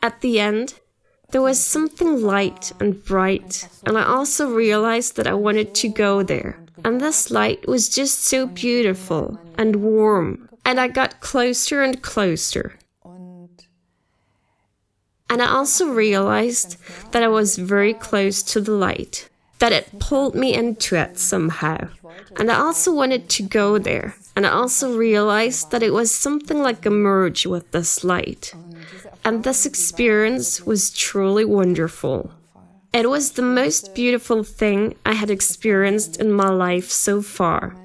At the end, there was something light and bright, and I also realized that I wanted to go there. And this light was just so beautiful and warm, and I got closer and closer. And I also realized that I was very close to the light, that it pulled me into it somehow. And I also wanted to go there. And I also realized that it was something like a merge with this light. And this experience was truly wonderful. It was the most beautiful thing I had experienced in my life so far.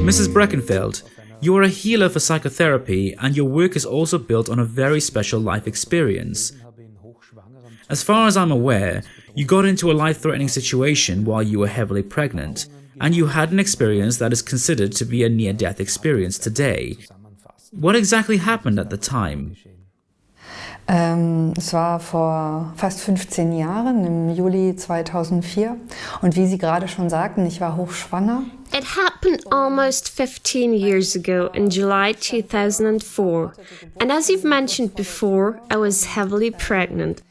Mrs. Brekenfeld, you are a healer for psychotherapy, and your work is also built on a very special life experience. As far as I'm aware, you got into a life-threatening situation while you were heavily pregnant, and you had an experience that is considered to be a near-death experience today. What exactly happened at the time? Es war vor fast 15 Jahren, im Juli 2004. Und wie Sie gerade schon sagten, ich war hochschwanger. It happened almost 15 years ago in July 2004. And as you've mentioned before, I was heavily pregnant.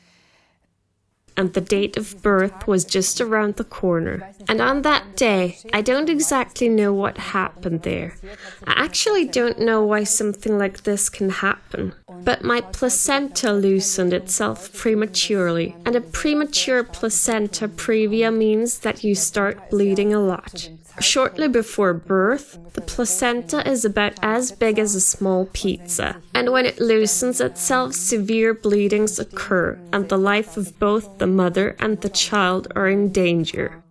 And the date of birth was just around the corner. And on that day, I don't exactly know what happened there. I actually don't know why something like this can happen. But my placenta loosened itself prematurely. And a premature placenta previa means that you start bleeding a lot. Shortly before birth, the placenta is about as big as a small pizza, and when it loosens itself, severe bleedings occur, and the life of both the mother and the child are in danger.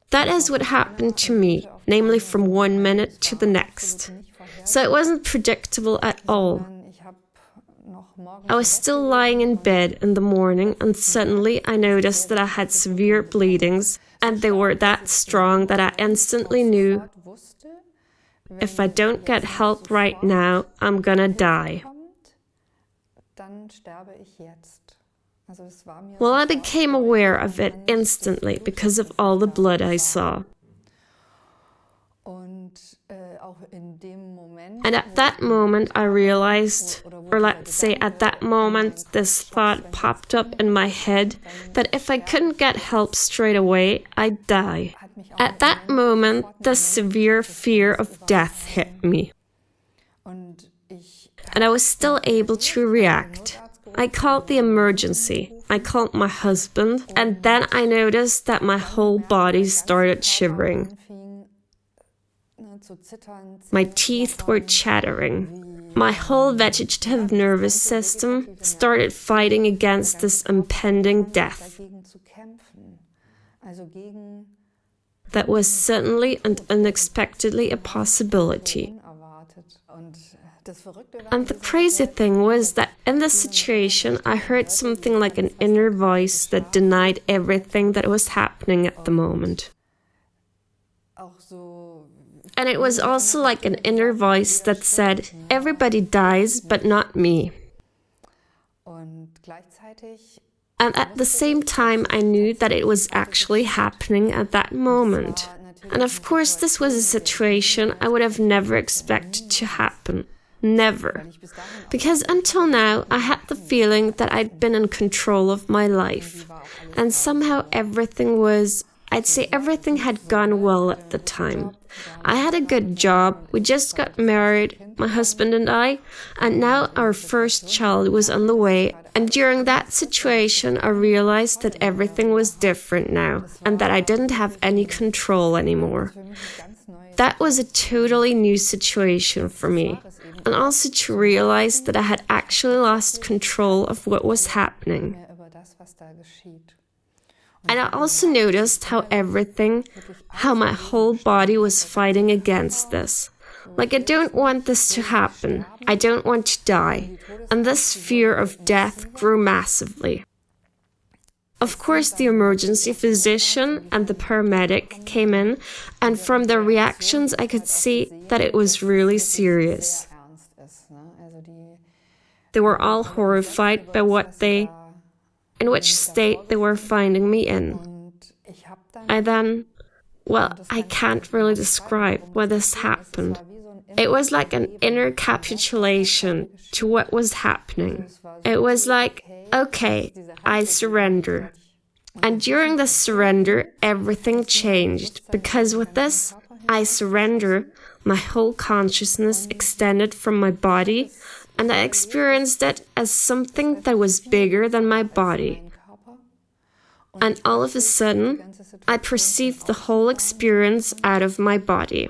That is what happened to me, namely from 1 minute to the next. So it wasn't predictable at all. I was still lying in bed in the morning, and suddenly I noticed that I had severe bleedings, and they were that strong that I instantly knew, if I don't get help right now, I'm gonna die. Well, I became aware of it instantly because of all the blood I saw. And at that moment I realized, or let's say at that moment this thought popped up in my head, that if I couldn't get help straight away, I'd die. At that moment, the severe fear of death hit me. And I was still able to react. I called the emergency. I called my husband, and then I noticed that my whole body started shivering. My teeth were chattering. My whole vegetative nervous system started fighting against this impending death that was suddenly and unexpectedly a possibility. And the crazy thing was that in this situation I heard something like an inner voice that denied everything that was happening at the moment. And it was also like an inner voice that said, everybody dies, but not me. And at the same time, I knew that it was actually happening at that moment. And of course, this was a situation I would have never expected to happen. Never. Because until now, I had the feeling that I'd been in control of my life. And somehow everything was, I'd say everything had gone well at the time. I had a good job, we just got married, my husband and I, and now our first child was on the way. And during that situation, I realized that everything was different now, and that I didn't have any control anymore. That was a totally new situation for me, and also to realize that I had actually lost control of what was happening. And I also noticed how my whole body was fighting against this. Like, I don't want this to happen. I don't want to die. And this fear of death grew massively. Of course, the emergency physician and the paramedic came in, and from their reactions I could see that it was really serious. They were all horrified by in which state they were finding me in. I can't really describe why this happened. It was like an inner capitulation to what was happening. It was like, okay, I surrender. And during this surrender, everything changed, because with this, I surrender, my whole consciousness extended from my body, and I experienced it as something that was bigger than my body. And all of a sudden, I perceived the whole experience out of my body.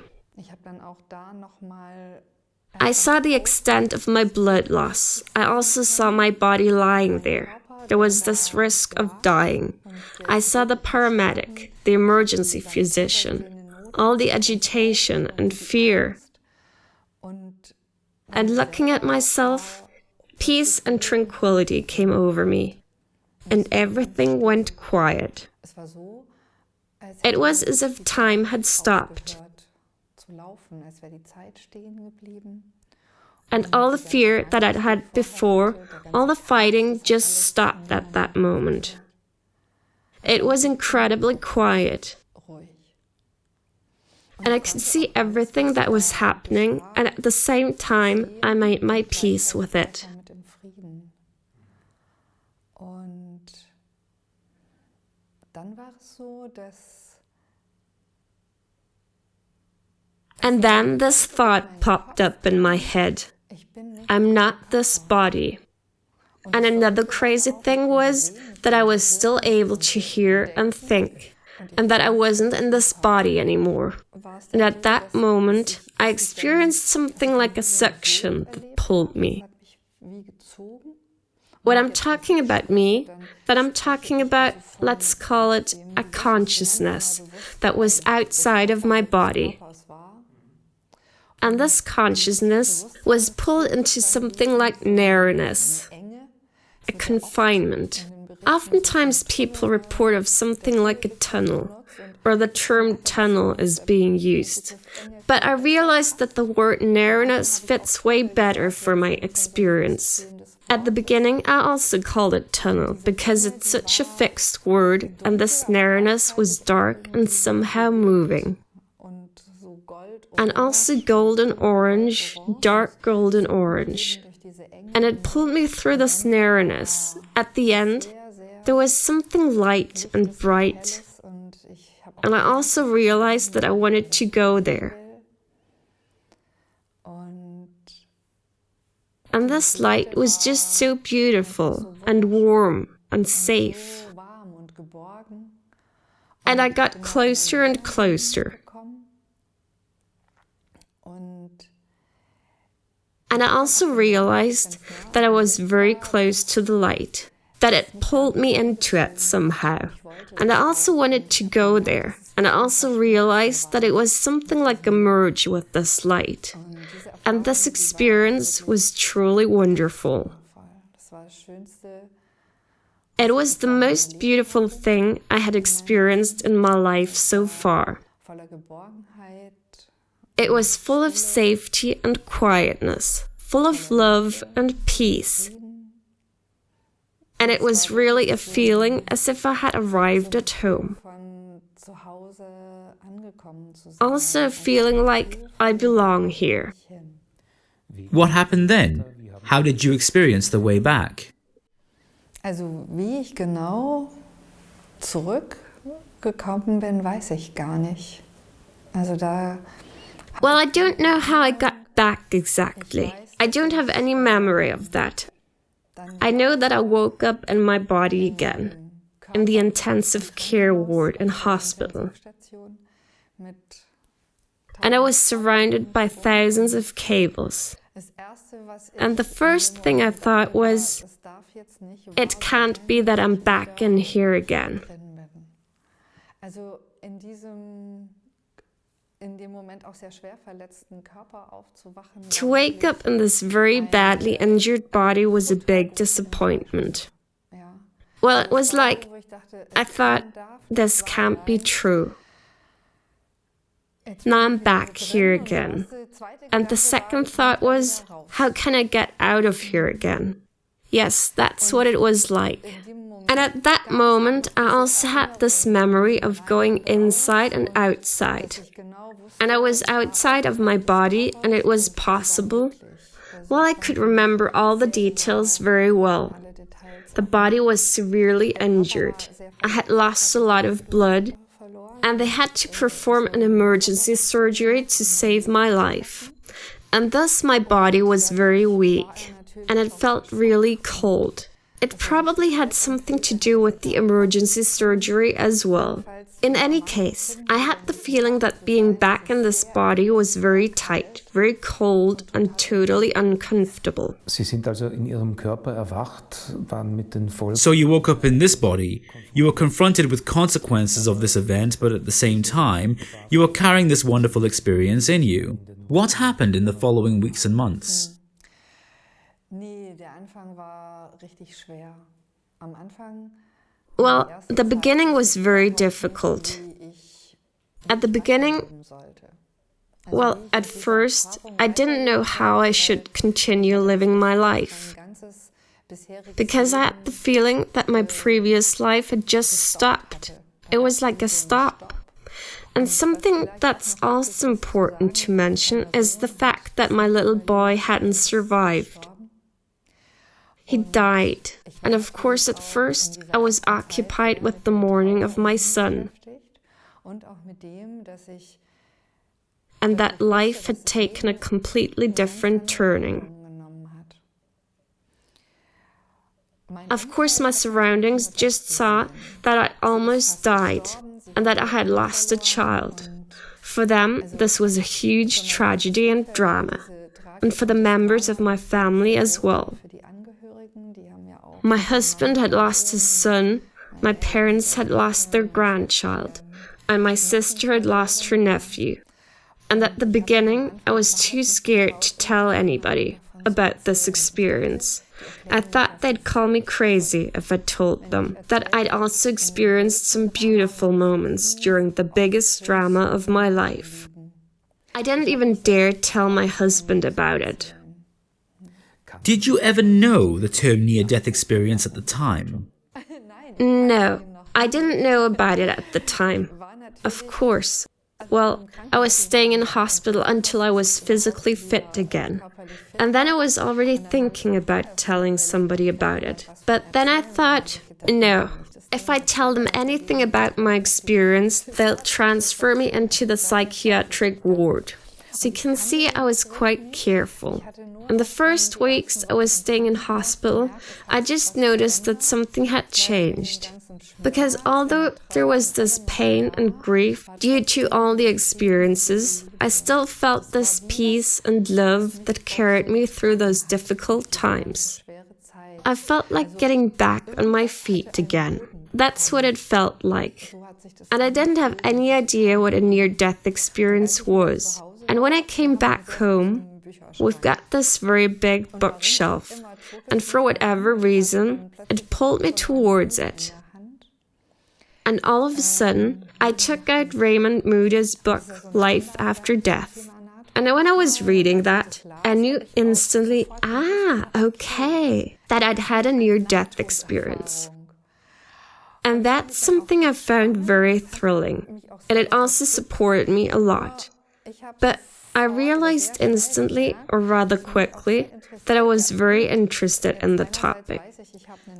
I saw the extent of my blood loss. I also saw my body lying there. There was this risk of dying. I saw the paramedic, the emergency physician, all the agitation and fear. And looking at myself, peace and tranquility came over me, and everything went quiet. It was as if time had stopped. And all the fear that I'd had before, all the fighting just stopped at that moment. It was incredibly quiet. And I could see everything that was happening, and at the same time, I made my peace with it. And then this thought popped up in my head. I'm not this body. And another crazy thing was that I was still able to hear and think, and that I wasn't in this body anymore. And at that moment, I experienced something like a suction that pulled me. When I'm talking about me, that I'm talking about, let's call it a consciousness that was outside of my body. And this consciousness was pulled into something like narrowness, a confinement. Oftentimes people report of something like a tunnel, or the term tunnel is being used. But I realized that the word narrowness fits way better for my experience. At the beginning, I also called it tunnel because it's such a fixed word, and this narrowness was dark and somehow moving. And also golden orange, dark golden orange. And it pulled me through this narrowness. At the end, there was something light and bright. And I also realized that I wanted to go there. And this light was just so beautiful and warm and safe. And I got closer and closer. And I also realized that I was very close to the light, that it pulled me into it somehow. And I also wanted to go there. And I also realized that it was something like a merge with this light. And this experience was truly wonderful. It was the most beautiful thing I had experienced in my life so far. It was full of safety and quietness, full of love and peace. And it was really a feeling as if I had arrived at home. Also a feeling like I belong here. What happened then? How did you experience the way back? Also wie ich genau zurückgekommen bin, weiß ich gar nicht. Well, I don't know how I got back exactly. I don't have any memory of that. I know that I woke up in my body again, in the intensive care ward in hospital. And I was surrounded by thousands of cables. And the first thing I thought was, it can't be that I'm back in here again. To wake up in this very badly injured body was a big disappointment. Well, it was like, I thought, this can't be true. Now I'm back here again. And the second thought was, how can I get out of here again? Yes, that's what it was like. And at that moment, I also had this memory of going inside and outside. And I was outside of my body, and it was possible. Well, I could remember all the details very well. The body was severely injured. I had lost a lot of blood, and they had to perform an emergency surgery to save my life. And thus my body was very weak, and it felt really cold. It probably had something to do with the emergency surgery as well. In any case, I had the feeling that being back in this body was very tight, very cold, and totally uncomfortable. Sie sind also in Ihrem Körper erwacht, waren mit den Folgen. So you woke up in this body, you were confronted with consequences of this event, but at the same time, you were carrying this wonderful experience in you. What happened in the following weeks and months? Well, the beginning was very difficult. At the beginning, at first, I didn't know how I should continue living my life. Because I had the feeling that my previous life had just stopped. It was like a stop. And something that's also important to mention is the fact that my little boy hadn't survived. He died, and of course at first I was occupied with the mourning of my son, and that life had taken a completely different turning. Of course my surroundings just saw that I almost died, and that I had lost a child. For them, this was a huge tragedy and drama, and for the members of my family as well. My husband had lost his son, my parents had lost their grandchild, and my sister had lost her nephew. And at the beginning, I was too scared to tell anybody about this experience. I thought they'd call me crazy if I told them that I'd also experienced some beautiful moments during the biggest drama of my life. I didn't even dare tell my husband about it. Did you ever know the term near-death experience at the time? No, I didn't know about it at the time. Of course. Well, I was staying in hospital until I was physically fit again. And then I was already thinking about telling somebody about it. But then I thought, no, if I tell them anything about my experience, they'll transfer me into the psychiatric ward. So you can see I was quite careful. In the first weeks I was staying in hospital, I just noticed that something had changed. Because although there was this pain and grief due to all the experiences, I still felt this peace and love that carried me through those difficult times. I felt like getting back on my feet again. That's what it felt like. And I didn't have any idea what a near-death experience was. And when I came back home, we've got this very big bookshelf, and for whatever reason, it pulled me towards it. And all of a sudden, I took out Raymond Moody's book, Life After Death. And when I was reading that, I knew instantly, okay, that I'd had a near-death experience. And that's something I found very thrilling, and it also supported me a lot. But I realized instantly, or rather quickly, that I was very interested in the topic.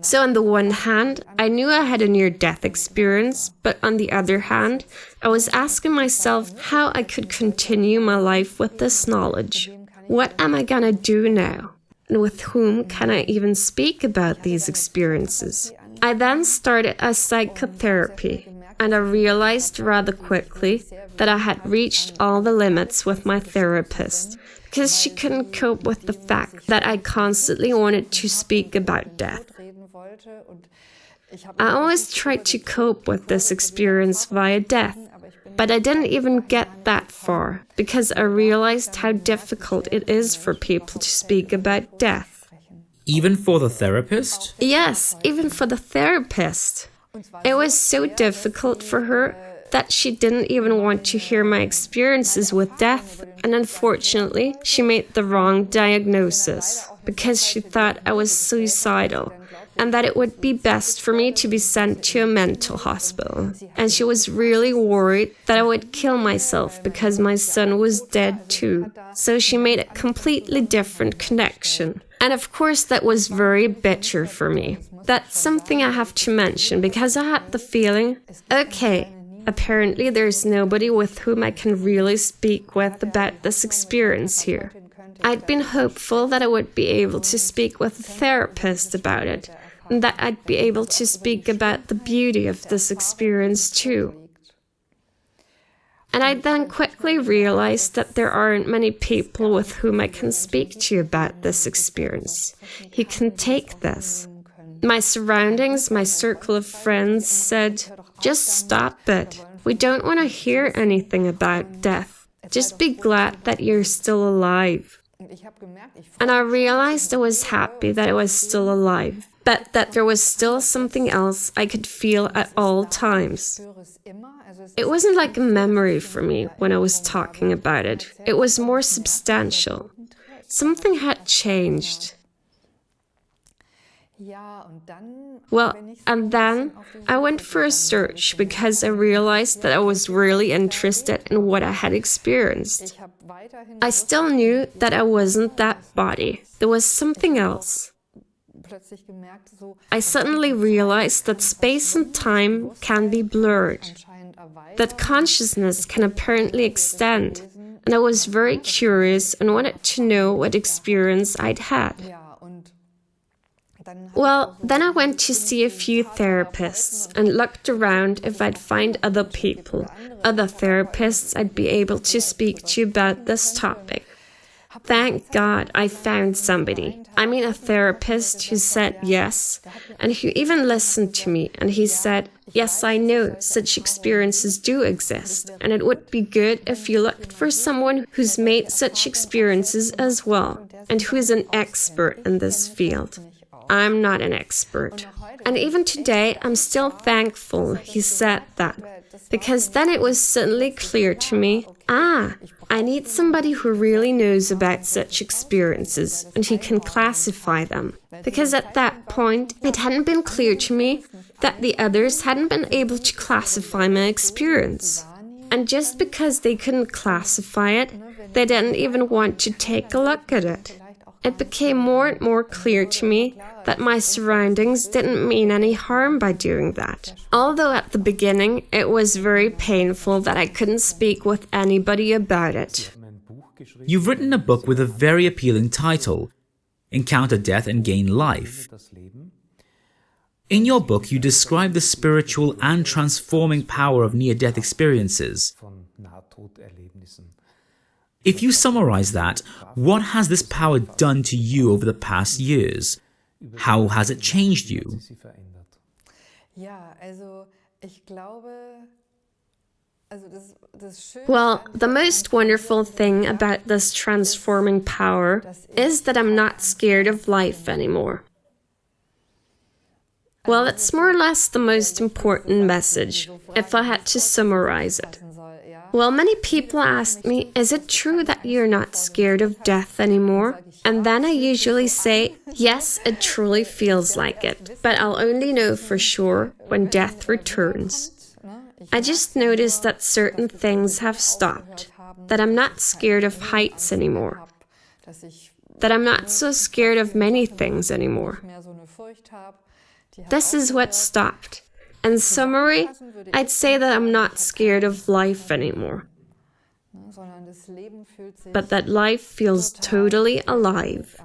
So on the one hand, I knew I had a near-death experience, but on the other hand, I was asking myself how I could continue my life with this knowledge. What am I gonna do now? And with whom can I even speak about these experiences? I then started a psychotherapy, and I realized rather quickly that I had reached all the limits with my therapist, because she couldn't cope with the fact that I constantly wanted to speak about death. I always tried to cope with this experience via death, but I didn't even get that far, because I realized how difficult it is for people to speak about death. Even for the therapist? Yes, even for the therapist. It was so difficult for her that she didn't even want to hear my experiences with death, and unfortunately, she made the wrong diagnosis because she thought I was suicidal and that it would be best for me to be sent to a mental hospital. And she was really worried that I would kill myself because my son was dead too. So she made a completely different connection. And of course, that was very bitter for me. That's something I have to mention because I had the feeling, okay, apparently there's nobody with whom I can really speak with about this experience here. I'd been hopeful that I would be able to speak with a therapist about it, and that I'd be able to speak about the beauty of this experience too. And I then quickly realized that there aren't many people with whom I can speak to about this experience, who can take this. My surroundings, my circle of friends said, just stop it. We don't want to hear anything about death. Just be glad that you're still alive. And I realized I was happy that I was still alive, but that there was still something else I could feel at all times. It wasn't like a memory for me when I was talking about it. It was more substantial. Something had changed. Well, and then I went for a search because I realized that I was really interested in what I had experienced. I still knew that I wasn't that body. There was something else. I suddenly realized that space and time can be blurred, that consciousness can apparently extend, and I was very curious and wanted to know what experience I'd had. Well, then I went to see a few therapists and looked around if I'd find other people, other therapists I'd be able to speak to about this topic. Thank God I found somebody. I mean a therapist who said yes, and who even listened to me, and he said, yes, I know such experiences do exist, and it would be good if you looked for someone who's made such experiences as well, and who is an expert in this field. I'm not an expert. And even today, I'm still thankful he said that, because then it was suddenly clear to me, I need somebody who really knows about such experiences and who can classify them. Because at that point, it hadn't been clear to me that the others hadn't been able to classify my experience. And just because they couldn't classify it, they didn't even want to take a look at it. It became more and more clear to me that my surroundings didn't mean any harm by doing that. Although at the beginning it was very painful that I couldn't speak with anybody about it. You've written a book with a very appealing title, Encounter Death and Gain Life. In your book, you describe the spiritual and transforming power of near-death experiences. If you summarize that, what has this power done to you over the past years? How has it changed you? Well, the most wonderful thing about this transforming power is that I'm not scared of life anymore. Well, it's more or less the most important message, if I had to summarize it. Well, many people ask me, is it true that you're not scared of death anymore? And then I usually say, yes, it truly feels like it, but I'll only know for sure when death returns. I just noticed that certain things have stopped, that I'm not scared of heights anymore, that I'm not so scared of many things anymore. This is what stopped. In summary, I'd say that I'm not scared of life anymore, but that life feels totally alive.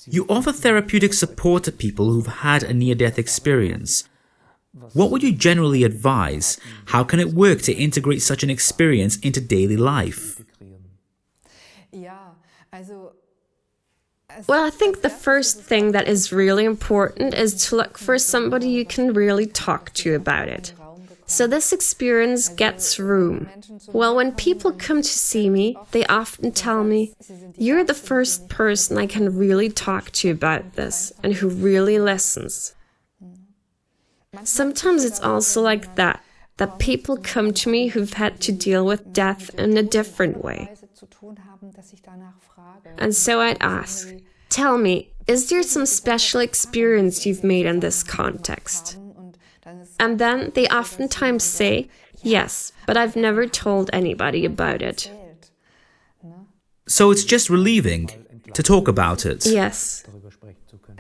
You offer therapeutic support to people who've had a near-death experience. What would you generally advise? How can it work to integrate such an experience into daily life? Well, I think the first thing that is really important is to look for somebody you can really talk to about it. So this experience gets room. Well, when people come to see me, they often tell me, "You're the first person I can really talk to about this and who really listens." Sometimes it's also like that people come to me who've had to deal with death in a different way. And so I'd ask, "Tell me, is there some special experience you've made in this context?" And then they oftentimes say, "Yes, but I've never told anybody about it." So it's just relieving to talk about it. Yes.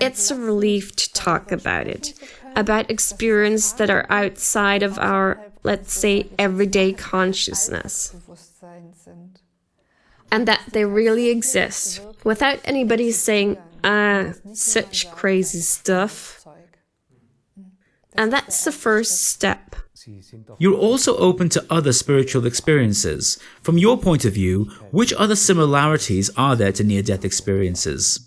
It's a relief to talk about experiences that are outside of our, let's say, everyday consciousness. And that they really exist, without anybody saying, such crazy stuff. And that's the first step. You're also open to other spiritual experiences. From your point of view, which other similarities are there to near-death experiences?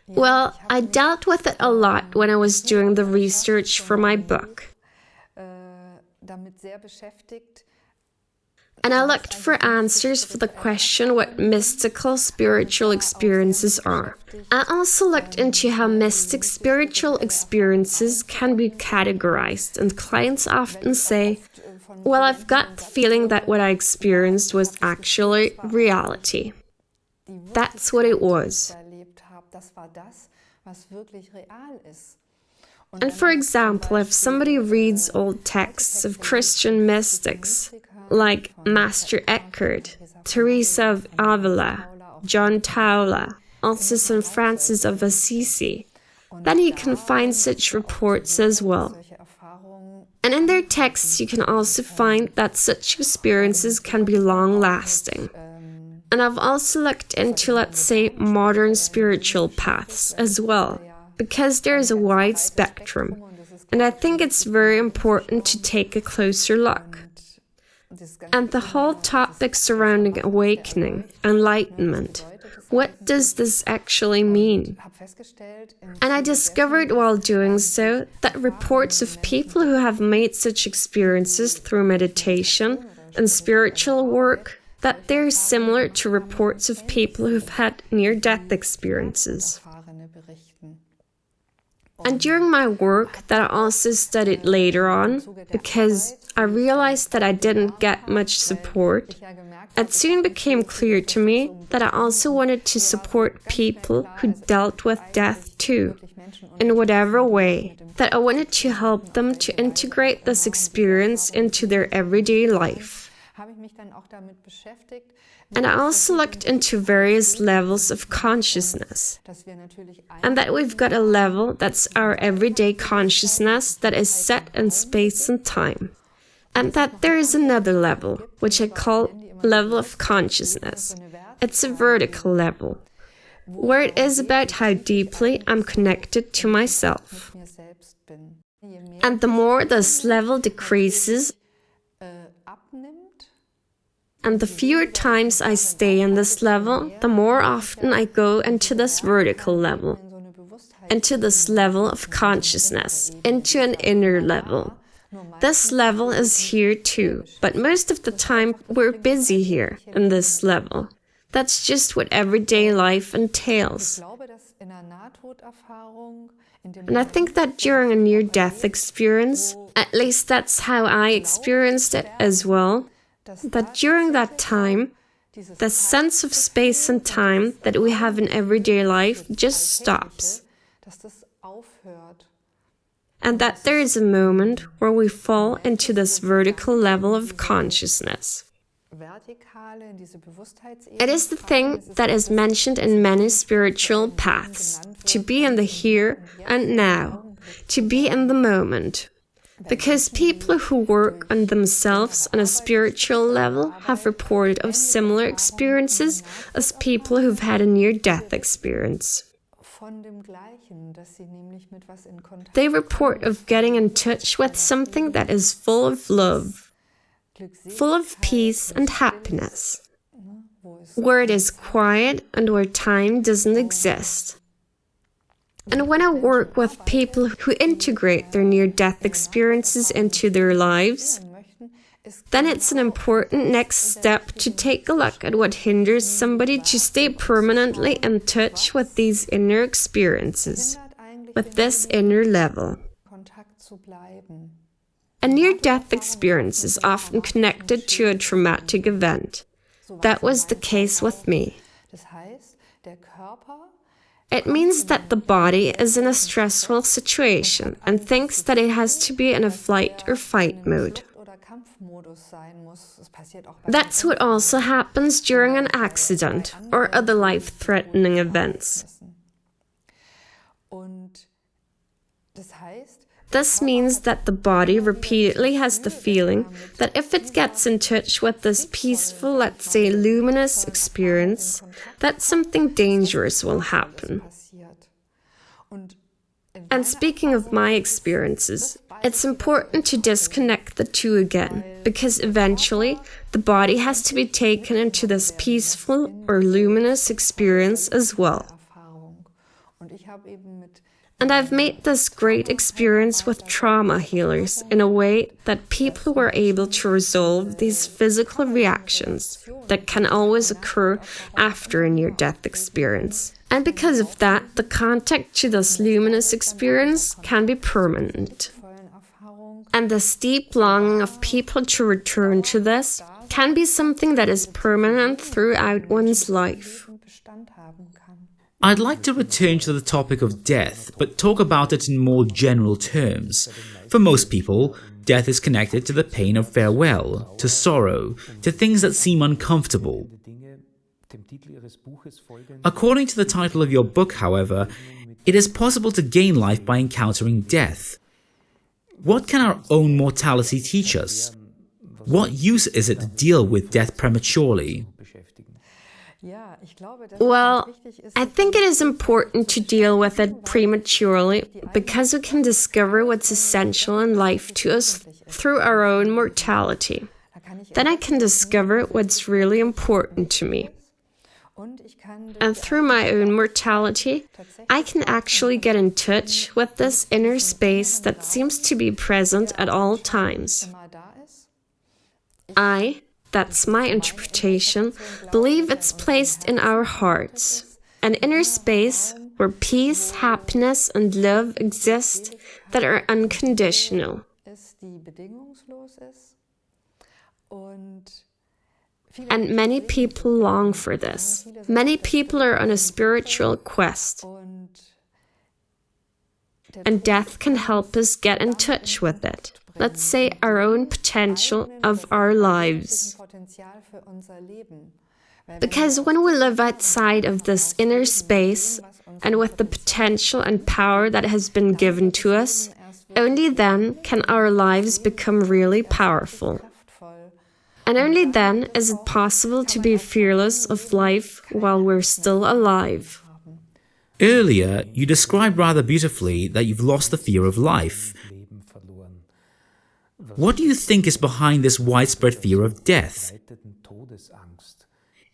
Well, I dealt with it a lot when I was doing the research for my book. And I looked for answers for the question what mystical spiritual experiences are. I also looked into how mystic spiritual experiences can be categorized, and clients often say, "Well, I've got the feeling that what I experienced was actually reality." That's what it was. And for example, if somebody reads old texts of Christian mystics, like Master Eckhart, Teresa of Avila, John Tauler, also St. Francis of Assisi, then you can find such reports as well. And in their texts you can also find that such experiences can be long-lasting. And I've also looked into, let's say, modern spiritual paths as well, because there is a wide spectrum. And I think it's very important to take a closer look. And the whole topic surrounding awakening, enlightenment, what does this actually mean? And I discovered while doing so that reports of people who have made such experiences through meditation and spiritual work, that they're similar to reports of people who've had near-death experiences. And during my work that I also studied later on, because I realized that I didn't get much support, it soon became clear to me that I also wanted to support people who dealt with death too, in whatever way, that I wanted to help them to integrate this experience into their everyday life. And I also looked into various levels of consciousness, and that we've got a level that's our everyday consciousness that is set in space and time, and that there is another level, which I call level of consciousness. It's a vertical level, where it is about how deeply I'm connected to myself. And the more this level decreases, and the fewer times I stay in this level, the more often I go into this vertical level, into this level of consciousness, into an inner level. This level is here too, but most of the time we're busy here in this level. That's just what everyday life entails. And I think that during a near-death experience, at least that's how I experienced it as well, that during that time, the sense of space and time that we have in everyday life just stops. And that there is a moment where we fall into this vertical level of consciousness. It is the thing that is mentioned in many spiritual paths, to be in the here and now, to be in the moment. Because people who work on themselves on a spiritual level have reported of similar experiences as people who've had a near-death experience. They report of getting in touch with something that is full of love, full of peace and happiness, where it is quiet and where time doesn't exist. And when I work with people who integrate their near-death experiences into their lives, then it's an important next step to take a look at what hinders somebody to stay permanently in touch with these inner experiences, with this inner level. A near-death experience is often connected to a traumatic event. That was the case with me. It means that the body is in a stressful situation and thinks that it has to be in a flight or fight mode. That's what also happens during an accident or other life-threatening events. This means that the body repeatedly has the feeling that if it gets in touch with this peaceful, let's say luminous experience, that something dangerous will happen. And speaking of my experiences, it's important to disconnect the two again, because eventually the body has to be taken into this peaceful or luminous experience as well. And I've made this great experience with trauma healers in a way that people were able to resolve these physical reactions that can always occur after a near-death experience. And because of that, the contact to this luminous experience can be permanent. And this deep longing of people to return to this can be something that is permanent throughout one's life. I'd like to return to the topic of death, but talk about it in more general terms. For most people, death is connected to the pain of farewell, to sorrow, to things that seem uncomfortable. According to the title of your book, however, it is possible to gain life by encountering death. What can our own mortality teach us? What use is it to deal with death prematurely? Well, I think it is important to deal with it prematurely because we can discover what's essential in life to us through our own mortality. Then I can discover what's really important to me. And through my own mortality, I can actually get in touch with this inner space that seems to be present at all times. That's my interpretation, believe it's placed in our hearts, an inner space where peace, happiness, and love exist that are unconditional. And many people long for this. Many people are on a spiritual quest. And death can help us get in touch with it. Let's say our own potential of our lives. Because when we live outside of this inner space and with the potential and power that has been given to us, only then can our lives become really powerful. And only then is it possible to be fearless of life while we're still alive. Earlier, you described rather beautifully that you've lost the fear of life. What do you think is behind this widespread fear of death?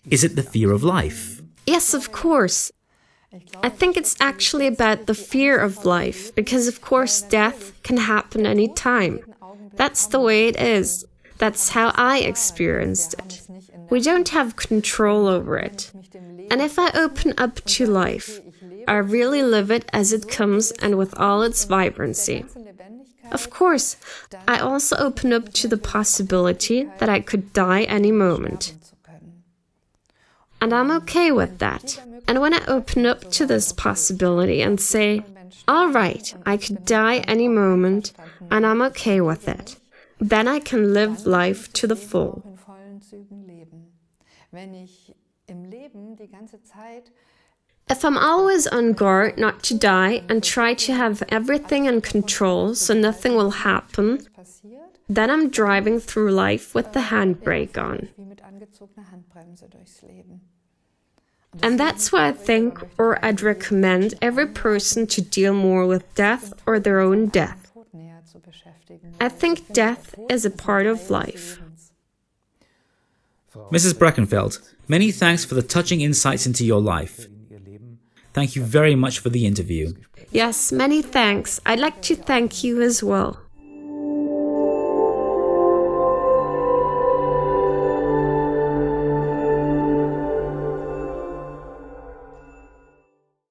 Is it the fear of life? Yes, of course. I think it's actually about the fear of life, because of course death can happen any time. That's the way it is. That's how I experienced it. We don't have control over it. And if I open up to life, I really live it as it comes and with all its vibrancy. Of course, I also open up to the possibility that I could die any moment. And I'm okay with that. And when I open up to this possibility and say, all right, I could die any moment, and I'm okay with it, then I can live life to the full. If I'm always on guard not to die and try to have everything in control so nothing will happen, then I'm driving through life with the handbrake on. And that's why I think, or I'd recommend every person to deal more with death or their own death. I think death is a part of life. Mrs. Brekenfeld, many thanks for the touching insights into your life. Thank you very much for the interview. Yes, many thanks. I'd like to thank you as well.